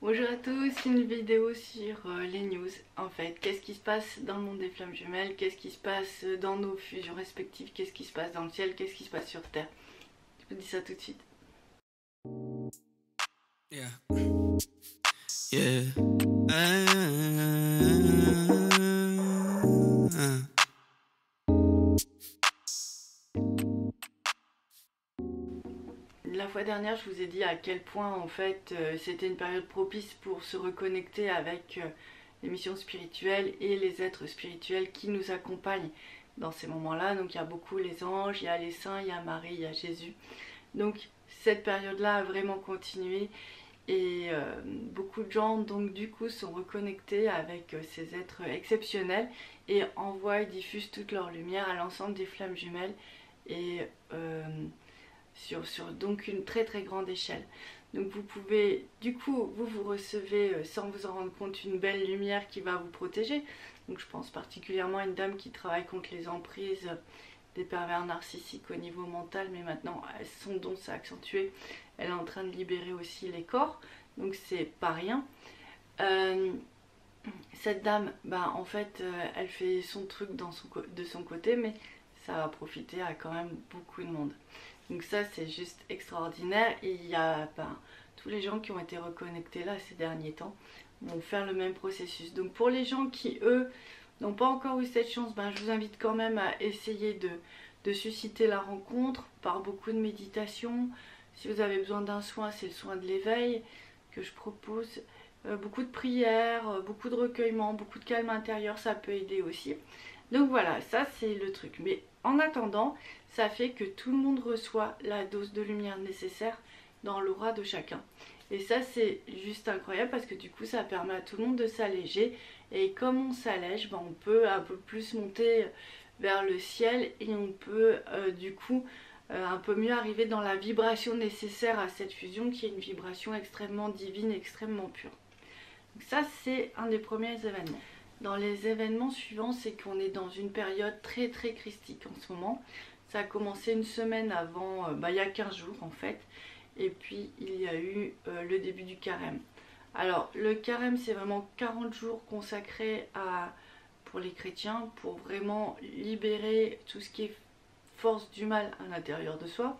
Bonjour à tous, une vidéo sur les news en fait. Qu'est-ce qui se passe dans le monde des flammes jumelles? Qu'est-ce qui se passe dans nos fusions respectives? Qu'est-ce qui se passe dans le ciel? Qu'est-ce qui se passe sur Terre? Je vous dis ça tout de suite. Yeah. Yeah. La fois dernière, je vous ai dit à quel point en fait c'était une période propice pour se reconnecter avec les missions spirituelles et les êtres spirituels qui nous accompagnent dans ces moments-là. Donc il y a beaucoup les anges, il y a les saints, il y a Marie, il y a Jésus. Donc cette période-là a vraiment continué et beaucoup de gens donc du coup sont reconnectés avec ces êtres exceptionnels et envoient et diffusent toute leur lumière à l'ensemble des flammes jumelles et sur donc une très très grande échelle. Donc vous pouvez, du coup, vous recevez sans vous en rendre compte une belle lumière qui va vous protéger. Donc je pense particulièrement à une dame qui travaille contre les emprises des pervers narcissiques au niveau mental, mais maintenant son don s'est accentué. Elle est en train de libérer aussi les corps, donc c'est pas rien. Cette dame, en fait, elle fait son truc de son côté, mais ça va profiter à quand même beaucoup de monde. Donc ça c'est juste extraordinaire et il y a tous les gens qui ont été reconnectés là ces derniers temps vont faire le même processus. Donc pour les gens qui eux n'ont pas encore eu cette chance, je vous invite quand même à essayer de susciter la rencontre par beaucoup de méditation. Si vous avez besoin d'un soin, c'est le soin de l'éveil que je propose. Beaucoup de prières, beaucoup de recueillement, beaucoup de calme intérieur, ça peut aider aussi. Donc voilà, ça c'est le truc. Mais en attendant, ça fait que tout le monde reçoit la dose de lumière nécessaire dans l'aura de chacun. Et ça c'est juste incroyable parce que du coup ça permet à tout le monde de s'alléger. Et comme on s'allège, on peut un peu plus monter vers le ciel et on peut du coup un peu mieux arriver dans la vibration nécessaire à cette fusion qui est une vibration extrêmement divine, extrêmement pure. Donc ça c'est un des premiers événements. Dans les événements suivants, c'est qu'on est dans une période très très christique en ce moment. Ça a commencé une semaine avant, il y a 15 jours en fait. Et puis il y a eu le début du carême. Alors le carême c'est vraiment 40 jours consacrés pour les chrétiens pour vraiment libérer tout ce qui est force du mal à l'intérieur de soi.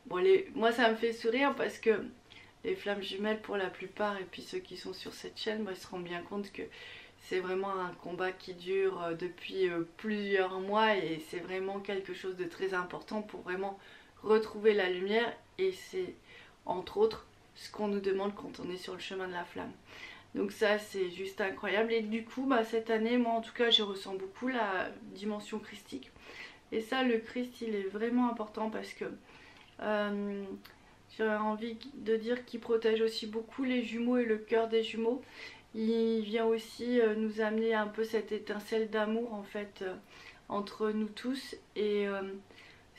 Bon, moi ça me fait sourire parce que les flammes jumelles pour la plupart et puis ceux qui sont sur cette chaîne, ils se rendent bien compte que c'est vraiment un combat qui dure depuis plusieurs mois et c'est vraiment quelque chose de très important pour vraiment retrouver la lumière et c'est entre autres ce qu'on nous demande quand on est sur le chemin de la flamme. Donc ça c'est juste incroyable et du coup cette année moi en tout cas je ressens beaucoup la dimension christique et ça le Christ il est vraiment important parce que j'ai envie de dire qu'il protège aussi beaucoup les jumeaux et le cœur des jumeaux. Il vient aussi nous amener un peu cette étincelle d'amour en fait entre nous tous et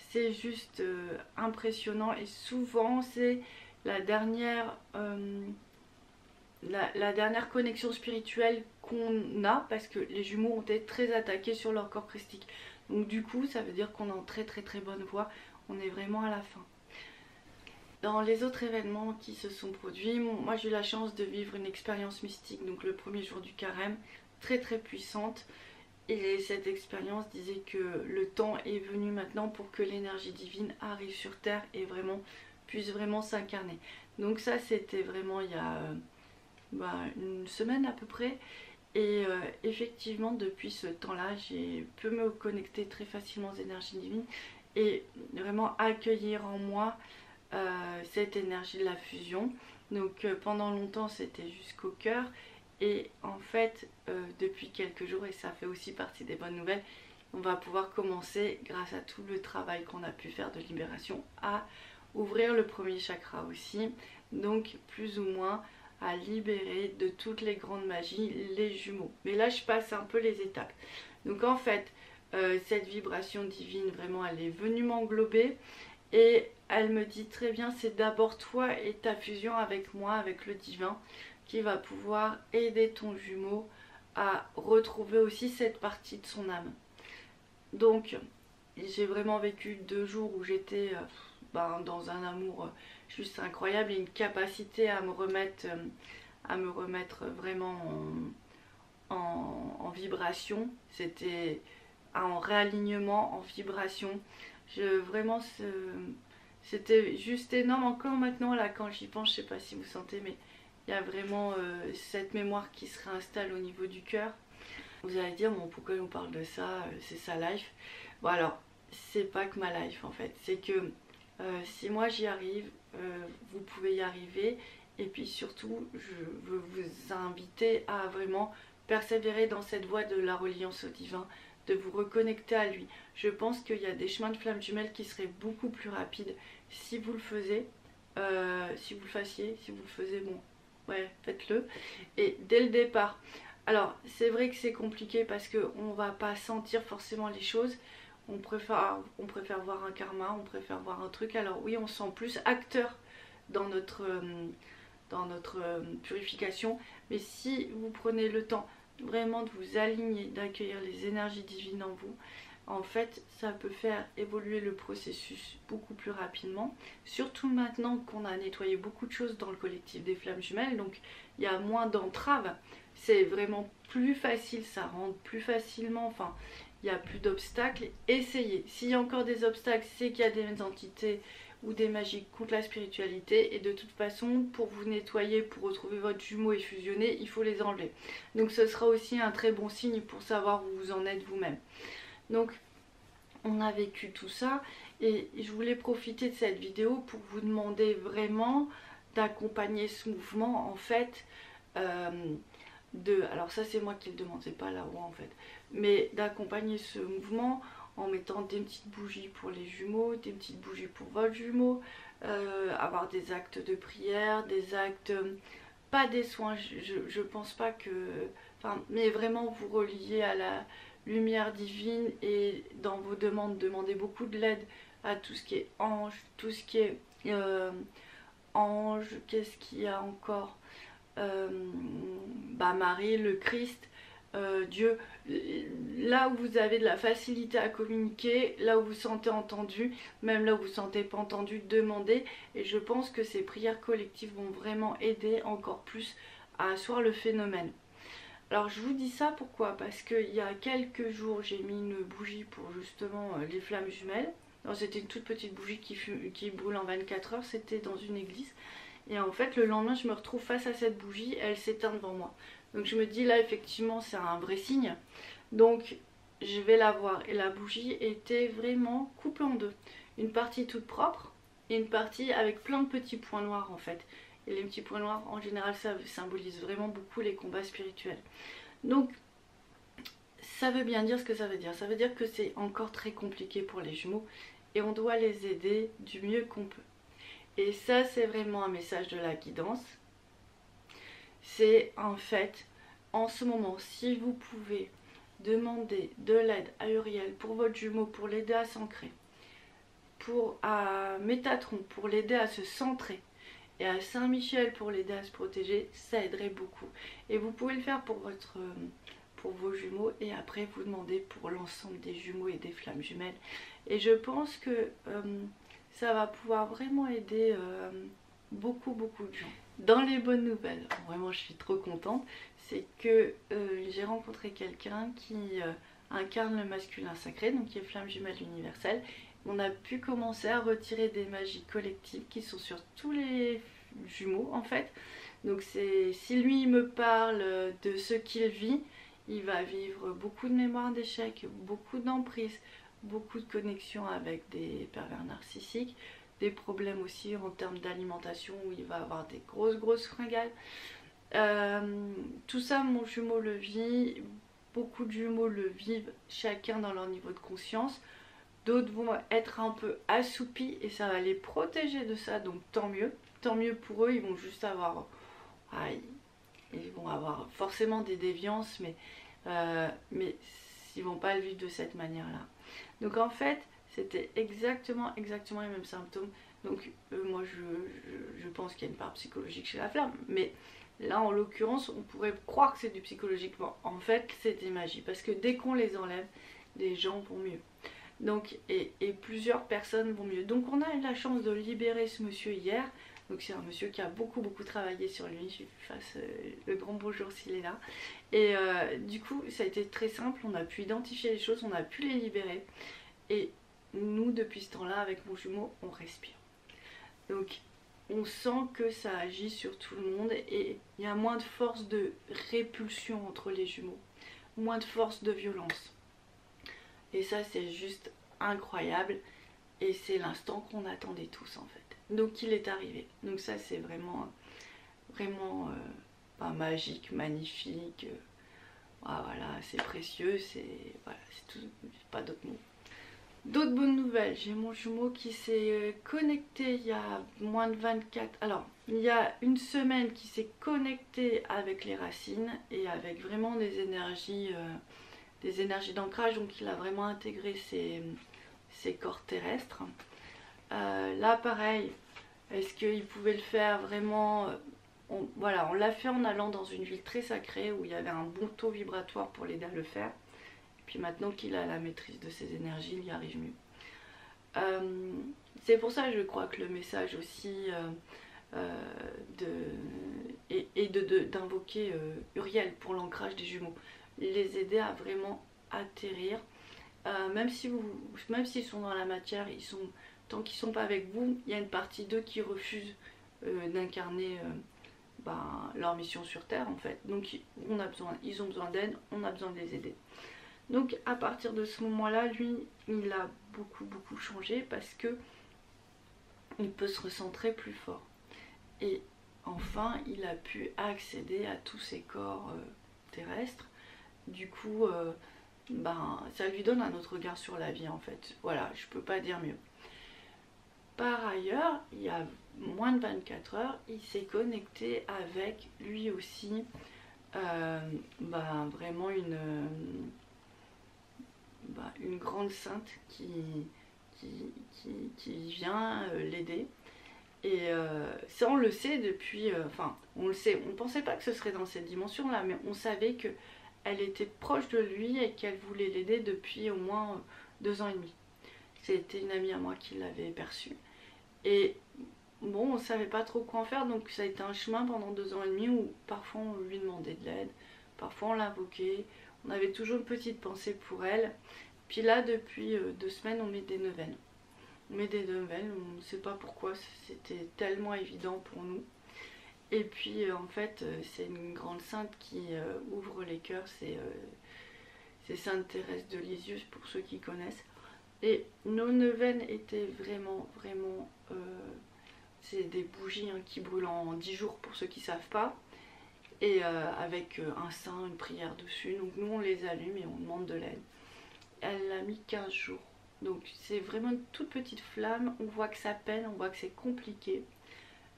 c'est juste impressionnant et souvent c'est la dernière connexion spirituelle qu'on a parce que les jumeaux ont été très attaqués sur leur corps christique. Donc du coup ça veut dire qu'on est en très très très bonne voie, on est vraiment à la fin. Dans les autres événements qui se sont produits, moi j'ai eu la chance de vivre une expérience mystique, donc le premier jour du carême, très très puissante. Et cette expérience disait que le temps est venu maintenant pour que l'énergie divine arrive sur Terre et puisse vraiment s'incarner. Donc ça c'était vraiment il y a une semaine à peu près. Et effectivement depuis ce temps-là j'ai pu me connecter très facilement aux énergies divines et vraiment accueillir en moi cette énergie de la fusion. Donc pendant longtemps c'était jusqu'au cœur et en fait depuis quelques jours, et ça fait aussi partie des bonnes nouvelles, on va pouvoir commencer grâce à tout le travail qu'on a pu faire de libération à ouvrir le premier chakra aussi, donc plus ou moins à libérer de toutes les grandes magies les jumeaux. Mais là je passe un peu les étapes. Donc en fait cette vibration divine vraiment elle est venue m'englober et elle me dit très bien c'est d'abord toi et ta fusion avec moi, avec le divin qui va pouvoir aider ton jumeau à retrouver aussi cette partie de son âme. Donc j'ai vraiment vécu 2 jours où j'étais dans un amour juste incroyable et une capacité à me remettre à me remettre vraiment en vibration. C'était en réalignement, en vibration. Vraiment, c'était juste énorme. Encore maintenant, là, quand j'y pense, je sais pas si vous sentez, mais il y a vraiment cette mémoire qui se réinstalle au niveau du cœur. Vous allez dire, bon, pourquoi on parle de ça, c'est sa life. Bon alors, c'est pas que ma life en fait, c'est que si moi j'y arrive, vous pouvez y arriver. Et puis surtout, je veux vous inviter à vraiment persévérer dans cette voie de la reliance au divin, de vous reconnecter à lui. Je pense qu'il y a des chemins de flammes jumelles qui seraient beaucoup plus rapides si vous le faisiez, si vous le faisiez, si vous le faisiez, bon, ouais, faites-le. Et dès le départ, alors c'est vrai que c'est compliqué parce qu'on va pas sentir forcément les choses. On préfère voir un karma, on préfère voir un truc. Alors oui, on se sent plus acteur dans notre purification. Mais si vous prenez le temps vraiment de vous aligner, d'accueillir les énergies divines en vous, en fait ça peut faire évoluer le processus beaucoup plus rapidement. Surtout maintenant qu'on a nettoyé beaucoup de choses dans le collectif des flammes jumelles, donc il y a moins d'entraves. C'est vraiment plus facile, ça rentre plus facilement, enfin il n'y a plus d'obstacles. Essayez. S'il y a encore des obstacles, c'est qu'il y a des entités ou des magies contre la spiritualité, et de toute façon pour vous nettoyer, pour retrouver votre jumeau et fusionner, il faut les enlever. Donc ce sera aussi un très bon signe pour savoir où vous en êtes vous-même. Donc on a vécu tout ça et je voulais profiter de cette vidéo pour vous demander vraiment d'accompagner ce mouvement en fait. Alors ça c'est moi qui le demande, c'est pas la roi en fait, mais d'accompagner ce mouvement en mettant des petites bougies pour les jumeaux, des petites bougies pour votre jumeau, avoir des actes de prière, des actes, pas des soins, je pense pas que, enfin, mais vraiment vous relier à la lumière divine, et dans vos demandes, demandez beaucoup de l'aide à tout ce qui est ange, tout ce qui est ange, qu'est-ce qu'il y a encore, Marie, le Christ, Dieu, là où vous avez de la facilité à communiquer, là où vous sentez entendu, même là où vous ne sentez pas entendu, demandez. Et je pense que ces prières collectives vont vraiment aider encore plus à asseoir le phénomène. Alors je vous dis ça pourquoi? Parce qu'il y a quelques jours j'ai mis une bougie pour justement les flammes jumelles. C'était une toute petite bougie qui brûle en 24 heures, c'était dans une église. Et en fait le lendemain je me retrouve face à cette bougie, elle s'éteint devant moi. Donc je me dis là effectivement c'est un vrai signe. Donc je vais la voir. Et la bougie était vraiment coupée en deux. Une partie toute propre et une partie avec plein de petits points noirs en fait. Et les petits points noirs en général ça symbolise vraiment beaucoup les combats spirituels. Donc ça veut bien dire ce que ça veut dire. Ça veut dire que c'est encore très compliqué pour les jumeaux. Et on doit les aider du mieux qu'on peut. Et ça c'est vraiment un message de la guidance. C'est en fait, en ce moment, si vous pouvez demander de l'aide à Uriel pour votre jumeau, pour l'aider à s'ancrer, à Métatron pour l'aider à se centrer, et à Saint-Michel pour l'aider à se protéger, ça aiderait beaucoup. Et vous pouvez le faire pour vos jumeaux, et après vous demandez pour l'ensemble des jumeaux et des flammes jumelles. Et je pense que ça va pouvoir vraiment aider beaucoup de gens. Dans les bonnes nouvelles, vraiment je suis trop contente, c'est que j'ai rencontré quelqu'un qui incarne le masculin sacré, donc qui est flamme jumelle universelle. On a pu commencer à retirer des magies collectives qui sont sur tous les jumeaux en fait. Donc si lui me parle de ce qu'il vit, il va vivre beaucoup de mémoire d'échec, beaucoup d'emprise, beaucoup de connexions avec des pervers narcissiques, des problèmes aussi en termes d'alimentation où il va avoir des grosses fringales. Tout ça mon jumeau le vit, beaucoup de jumeaux le vivent chacun dans leur niveau de conscience. D'autres vont être un peu assoupis et ça va les protéger de ça, donc tant mieux pour eux. Ils vont juste avoir, ils vont avoir forcément des déviances, mais ils vont pas le vivre de cette manière là. Donc en fait c'était exactement les mêmes symptômes. Donc moi je pense qu'il y a une part psychologique chez la flamme, mais là en l'occurrence on pourrait croire que c'est du psychologique. Bon, en fait c'est des magies, parce que dès qu'on les enlève, les gens vont mieux. Donc et plusieurs personnes vont mieux. Donc on a eu la chance de libérer ce monsieur hier. Donc c'est un monsieur qui a beaucoup travaillé sur lui. Je lui fasse le grand bonjour s'il est là. Et du coup ça a été très simple, on a pu identifier les choses, on a pu les libérer. Et nous depuis ce temps-là avec mon jumeau on respire. Donc on sent que ça agit sur tout le monde et il y a moins de force de répulsion entre les jumeaux, moins de force de violence. Et ça c'est juste incroyable et c'est l'instant qu'on attendait tous en fait. Donc il est arrivé. Donc ça c'est vraiment magique, magnifique. Voilà, c'est précieux, c'est voilà, c'est tout, pas d'autres mots. D'autres bonnes nouvelles, j'ai mon jumeau qui s'est connecté il y a moins de 24... Alors, il y a une semaine qui s'est connecté avec les racines et avec vraiment des énergies d'ancrage. Donc il a vraiment intégré ses corps terrestres. Là pareil, est-ce qu'il pouvait le faire vraiment voilà, on l'a fait en allant dans une ville très sacrée où il y avait un bon taux vibratoire pour l'aider à le faire. Puis maintenant qu'il a la maîtrise de ses énergies, il y arrive mieux. C'est pour ça je crois que le message aussi d'invoquer Uriel pour l'ancrage des jumeaux, les aider à vraiment atterrir, même s'ils sont dans la matière, tant qu'ils sont pas avec vous, il y a une partie d'eux qui refuse d'incarner leur mission sur Terre en fait. Donc ils ont besoin d'aide, on a besoin de les aider. Donc à partir de ce moment-là, lui, il a beaucoup changé parce que il peut se recentrer plus fort. Et enfin, il a pu accéder à tous ses corps terrestres. Du coup, ça lui donne un autre regard sur la vie en fait. Voilà, je peux pas dire mieux. Par ailleurs, il y a moins de 24 heures, il s'est connecté avec lui aussi vraiment une grande sainte qui vient l'aider. Et ça on le sait depuis, on le sait, on pensait pas que ce serait dans cette dimension là, mais on savait que elle était proche de lui et qu'elle voulait l'aider depuis au moins 2 ans et demi. C'était une amie à moi qui l'avait perçue. Et bon, on savait pas trop quoi en faire, donc ça a été un chemin pendant 2 ans et demi où parfois on lui demandait de l'aide, parfois on l'invoquait, on avait toujours une petite pensée pour elle. Puis là, depuis 2 semaines, on met des neuvaines. On met des neuvaines, on ne sait pas pourquoi, c'était tellement évident pour nous. Et puis en fait, c'est une grande sainte qui ouvre les cœurs, c'est Sainte Thérèse de Lisieux pour ceux qui connaissent. Et nos neuvaines étaient vraiment, c'est des bougies qui brûlent en 10 jours pour ceux qui ne savent pas. Et avec un saint, une prière dessus. Donc nous on les allume et on demande de l'aide. Elle a mis 15 jours. Donc c'est vraiment une toute petite flamme. On voit que ça peine, on voit que c'est compliqué.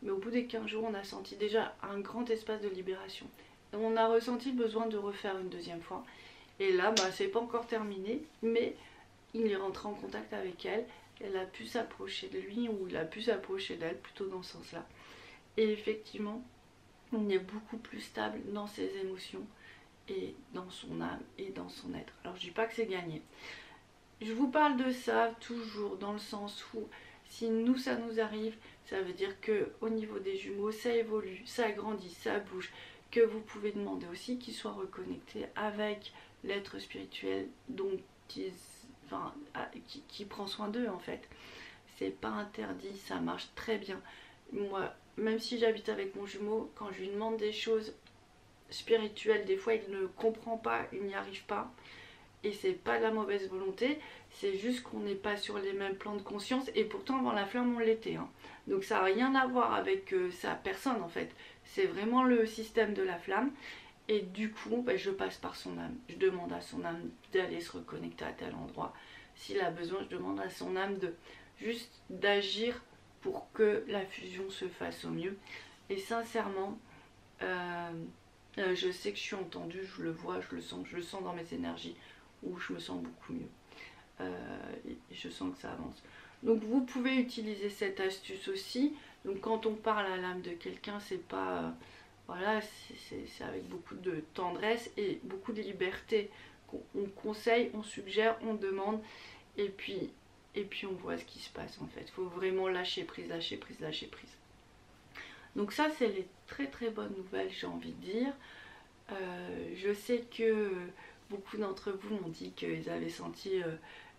Mais au bout des 15 jours, on a senti déjà un grand espace de libération. Et on a ressenti le besoin de refaire une deuxième fois. Et là, c'est pas encore terminé, mais il est rentré en contact avec elle. Elle a pu s'approcher de lui, ou il a pu s'approcher d'elle, plutôt dans ce sens-là. Et effectivement, on est beaucoup plus stable dans ses émotions, et dans son âme, et dans son être. Alors je dis pas que c'est gagné. Je vous parle de ça toujours dans le sens où si nous ça nous arrive, ça veut dire que au niveau des jumeaux ça évolue, ça grandit, ça bouge, que vous pouvez demander aussi qu'ils soient reconnectés avec l'être spirituel dont qui prend soin d'eux en fait. C'est pas interdit, ça marche très bien. Moi, même si j'habite avec mon jumeau, quand je lui demande des choses spirituelles, des fois il ne comprend pas, il n'y arrive pas. Et c'est pas de la mauvaise volonté, c'est juste qu'on n'est pas sur les mêmes plans de conscience. Et pourtant avant la flamme on l'était. Donc ça n'a rien à voir avec sa personne en fait. C'est vraiment le système de la flamme. Et du coup je passe par son âme. Je demande à son âme d'aller se reconnecter à tel endroit. S'il a besoin, je demande à son âme d'agir pour que la fusion se fasse au mieux. Et sincèrement, je sais que je suis entendue, je le vois, je le sens dans mes énergies, où je me sens beaucoup mieux. Et je sens que ça avance. Donc vous pouvez utiliser cette astuce aussi. Donc quand on parle à l'âme de quelqu'un, c'est pas... voilà, c'est avec beaucoup de tendresse et beaucoup de liberté. On conseille, on suggère, on demande. Et puis on voit ce qui se passe en fait. Il faut vraiment lâcher prise, lâcher prise, lâcher prise. Donc ça c'est les très très bonnes nouvelles, j'ai envie de dire. Je sais que beaucoup d'entre vous m'ont dit qu'ils avaient senti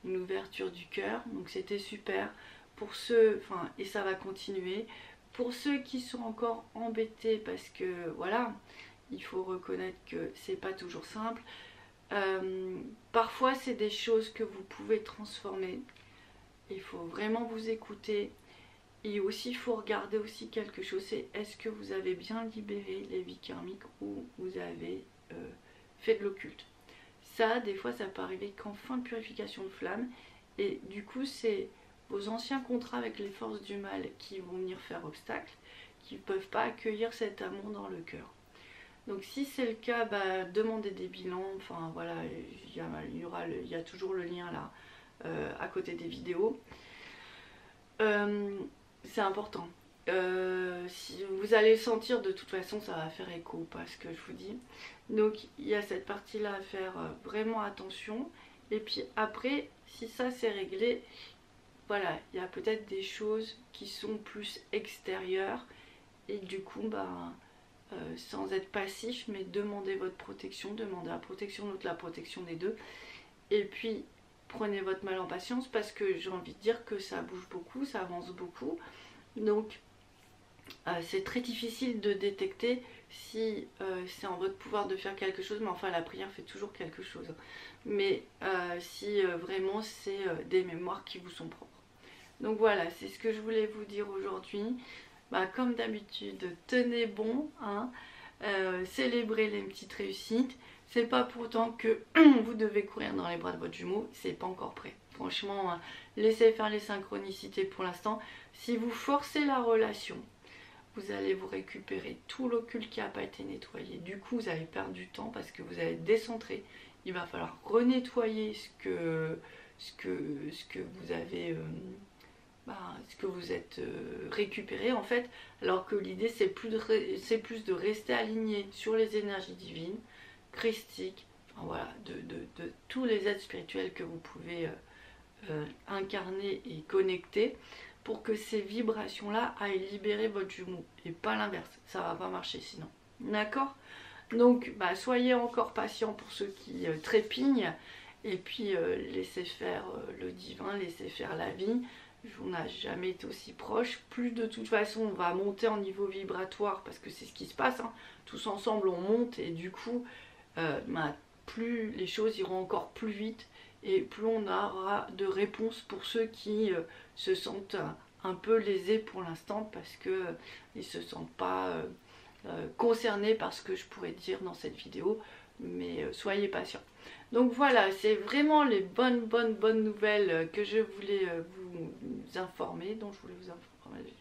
une ouverture du cœur, donc c'était super. Pour ceux, enfin, et ça va continuer. Pour ceux qui sont encore embêtés parce que voilà, il faut reconnaître que c'est pas toujours simple. Parfois c'est des choses que vous pouvez transformer. Il faut vraiment vous écouter. Et aussi il faut regarder aussi quelque chose, c'est est-ce que vous avez bien libéré les vies karmiques ou vous avez fait de l'occulte. Ça, des fois ça peut arriver qu'en fin de purification de flamme. Et du coup c'est vos anciens contrats avec les forces du mal qui vont venir faire obstacle, qui ne peuvent pas accueillir cet amour dans le cœur. Donc si c'est le cas, bah, demandez des bilans, enfin voilà, il y a toujours le lien là à côté des vidéos. C'est important. Si vous allez le sentir, de toute façon ça va faire écho à ce que je vous dis. Donc il y a cette partie là à faire vraiment attention. Et puis après, si ça c'est réglé, voilà, il y a peut-être des choses qui sont plus extérieures. Et du coup, bah, sans être passif, mais demandez votre protection, demandez la protection de l'autre, la protection des deux. Et puis prenez votre mal en patience parce que j'ai envie de dire que ça bouge beaucoup, ça avance beaucoup. Donc c'est très difficile de détecter si c'est en votre pouvoir de faire quelque chose, mais enfin la prière fait toujours quelque chose. Mais si vraiment c'est des mémoires qui vous sont propres. Donc voilà, c'est ce que je voulais vous dire aujourd'hui. Bah, comme d'habitude, tenez bon, hein, célébrez les petites réussites. C'est pas pour autant que vous devez courir dans les bras de votre jumeau, c'est pas encore prêt. Franchement, laissez faire les synchronicités pour l'instant. Si vous forcez la relation, vous allez vous récupérer tout l'occulte qui n'a pas été nettoyé. Du coup, vous allez perdre du temps parce que vous allez décentrer. Il va falloir renettoyer ce que vous avez... ce que vous êtes récupéré en fait, alors que l'idée c'est plus de rester aligné sur les énergies divines, christiques, enfin, voilà, de tous les êtres spirituels que vous pouvez incarner et connecter pour que ces vibrations là aillent libérer votre jumeau et pas l'inverse, ça va pas marcher sinon, d'accord? Donc bah, soyez encore patient pour ceux qui trépignent et puis laissez faire le divin, laissez faire la vie. On n'a jamais été aussi proche. Plus de toute façon on va monter en niveau vibratoire parce que c'est ce qui se passe, hein. Tous ensemble on monte et du coup plus les choses iront encore plus vite et plus on aura de réponses pour ceux qui se sentent un peu lésés pour l'instant parce que ils se sentent pas concernés par ce que je pourrais dire dans cette vidéo, mais soyez patients. Donc voilà, c'est vraiment les bonnes nouvelles que je voulais vous informer, dont je voulais vous informer.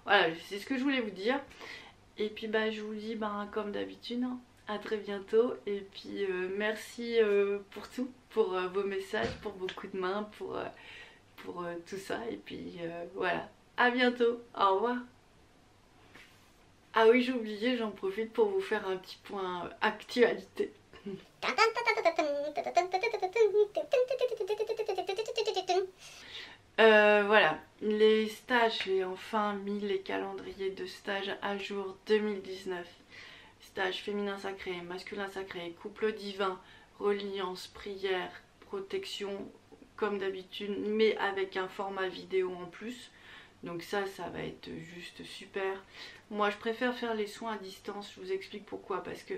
Voilà, c'est ce que je voulais vous dire. Et puis bah je vous dis comme d'habitude, hein, à très bientôt. Et puis merci pour tout, pour vos messages, pour vos coups de main, pour tout ça. Et puis voilà, à bientôt, au revoir. Ah oui, j'ai oublié, j'en profite pour vous faire un petit point actualité. Voilà, les stages, j'ai enfin mis les calendriers de stages à jour 2019. Stage féminin sacré, masculin sacré, couple divin, reliance, prière, protection, comme d'habitude, mais avec un format vidéo en plus. Donc ça va être juste super. Moi, je préfère faire les soins à distance. Je vous explique pourquoi. Parce que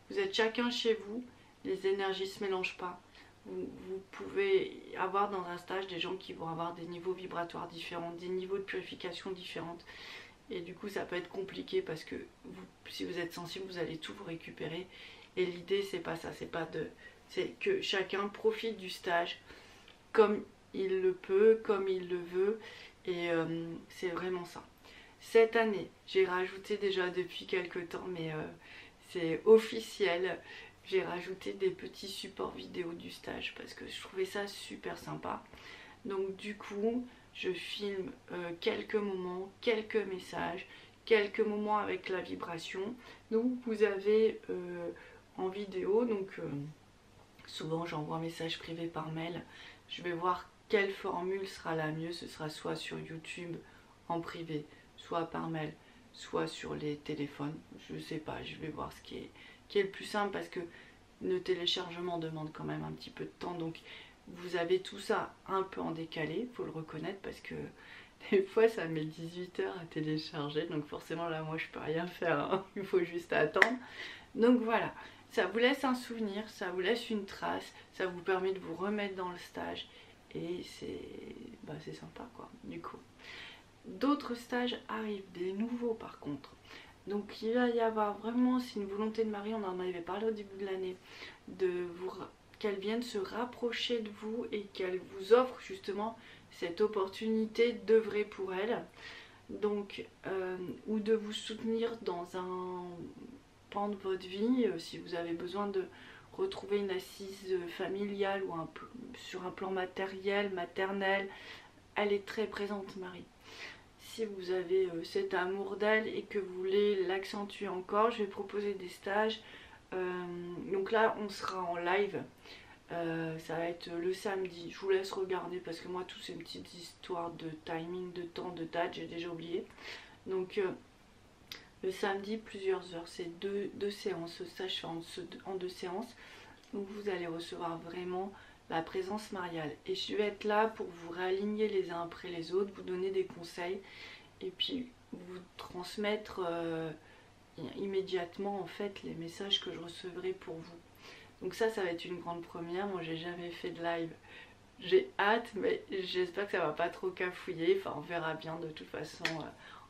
vous êtes chacun chez vous. Les énergies ne se mélangent pas. Vous pouvez avoir dans un stage des gens qui vont avoir des niveaux vibratoires différents, des niveaux de purification différents. Et du coup, ça peut être compliqué parce que si vous êtes sensible, vous allez tout vous récupérer. Et l'idée, c'est pas ça. C'est que chacun profite du stage comme il le peut, comme il le veut. Et c'est vraiment ça. Cette année, j'ai rajouté déjà depuis quelques temps, mais c'est officiel, j'ai rajouté des petits supports vidéo du stage parce que je trouvais ça super sympa. Donc du coup, je filme quelques moments, quelques messages, quelques moments avec la vibration. Donc vous avez en vidéo, donc souvent j'envoie un message privé par mail. Je vais voir quelle formule sera la mieux, ce sera soit sur YouTube en privé, soit par mail. soit sur les téléphones. Je sais pas, je vais voir ce qui est le plus simple parce que le téléchargement demande quand même un petit peu de temps. Donc vous avez tout ça un peu en décalé, faut le reconnaître, parce que des fois ça met 18 heures à télécharger. Donc forcément là moi je peux rien faire, hein. Il faut juste attendre. Donc voilà, ça vous laisse un souvenir, ça vous laisse une trace, ça vous permet de vous remettre dans le stage. Et c'est sympa quoi, du coup. D'autres stages arrivent, des nouveaux par contre. Donc il va y avoir vraiment, c'est une volonté de Marie, on en avait parlé au début de l'année, qu'elle vienne se rapprocher de vous et qu'elle vous offre justement cette opportunité d'œuvrer pour elle. Donc, ou de vous soutenir dans un pan de votre vie, si vous avez besoin de retrouver une assise familiale ou sur un plan maternel, elle est très présente Marie. Si vous avez cet amour d'elle et que vous voulez l'accentuer encore, je vais proposer des stages. Donc là on sera en live, ça va être le samedi. Je vous laisse regarder parce que moi toutes ces petites histoires de timing, de temps, de date, j'ai déjà oublié. Donc le samedi plusieurs heures, c'est deux séances, le stage fait en 2 séances. Donc vous allez recevoir vraiment la présence mariale. Et je vais être là pour vous réaligner les uns après les autres, vous donner des conseils et puis vous transmettre immédiatement en fait les messages que je recevrai pour vous. Donc ça va être une grande première. Moi j'ai jamais fait de live. J'ai hâte, mais j'espère que ça va pas trop cafouiller. Enfin on verra bien, de toute façon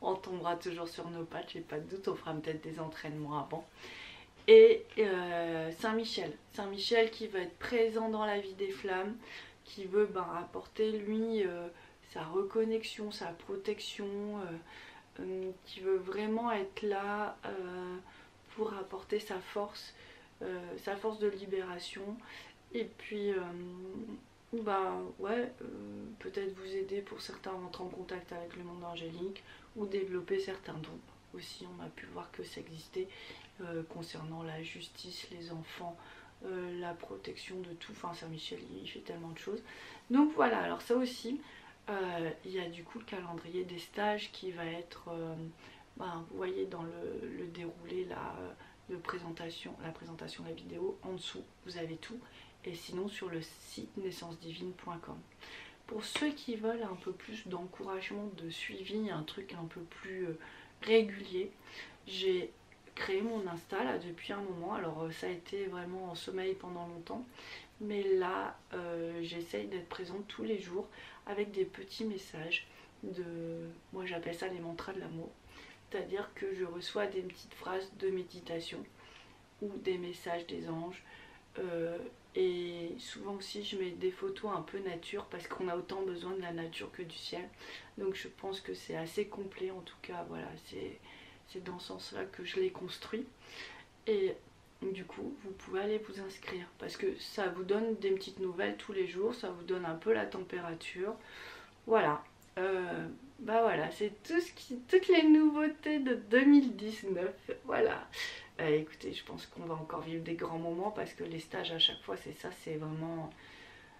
on tombera toujours sur nos pattes, j'ai pas de doute. On fera peut-être des entraînements avant. Et Saint-Michel qui va être présent dans la vie des flammes, qui veut apporter lui sa reconnexion, sa protection, qui veut vraiment être là pour apporter sa force de libération. Et puis peut-être vous aider pour certains à rentrer en contact avec le monde angélique ou développer certains dons. Aussi on a pu voir que ça existait concernant la justice, les enfants, la protection de tout. Enfin Saint-Michel il fait tellement de choses. Donc voilà, alors ça aussi il y a du coup le calendrier des stages qui va être vous voyez dans le déroulé là, la présentation de la vidéo, en dessous vous avez tout, et sinon sur le site naissancedivine.com. Pour ceux qui veulent un peu plus d'encouragement, de suivi, un truc un peu plus régulier, j'ai créé mon Insta là depuis un moment. Alors ça a été vraiment en sommeil pendant longtemps, mais là j'essaye d'être présente tous les jours avec des petits messages moi j'appelle ça les mantras de l'amour, c'est-à-dire que je reçois des petites phrases de méditation ou des messages des anges. Et souvent aussi je mets des photos un peu nature parce qu'on a autant besoin de la nature que du ciel. Donc je pense que c'est assez complet, en tout cas voilà, c'est dans ce sens là que je l'ai construit. Et du coup vous pouvez aller vous inscrire parce que ça vous donne des petites nouvelles tous les jours, ça vous donne un peu la température. Voilà. Voilà, c'est toutes les nouveautés de 2019. Voilà. Écoutez, je pense qu'on va encore vivre des grands moments parce que les stages à chaque fois c'est ça, c'est vraiment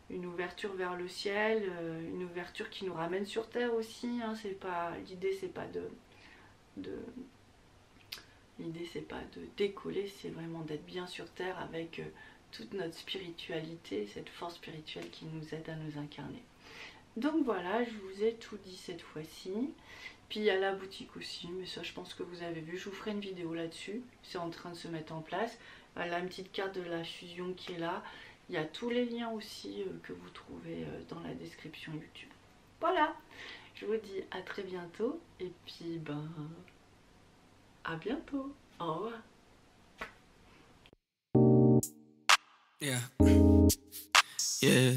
une ouverture vers le ciel, une ouverture qui nous ramène sur terre aussi, hein. L'idée c'est pas l'idée c'est pas de décoller, c'est vraiment d'être bien sur terre avec toute notre spiritualité, cette force spirituelle qui nous aide à nous incarner. Donc voilà, je vous ai tout dit cette fois-ci. Puis il y a la boutique aussi, mais ça je pense que vous avez vu, je vous ferai une vidéo là-dessus, c'est en train de se mettre en place. Voilà une petite carte de la fusion qui est là, il y a tous les liens aussi que vous trouvez dans la description YouTube. Voilà, je vous dis à très bientôt, et puis à bientôt, au revoir. Yeah. Yeah.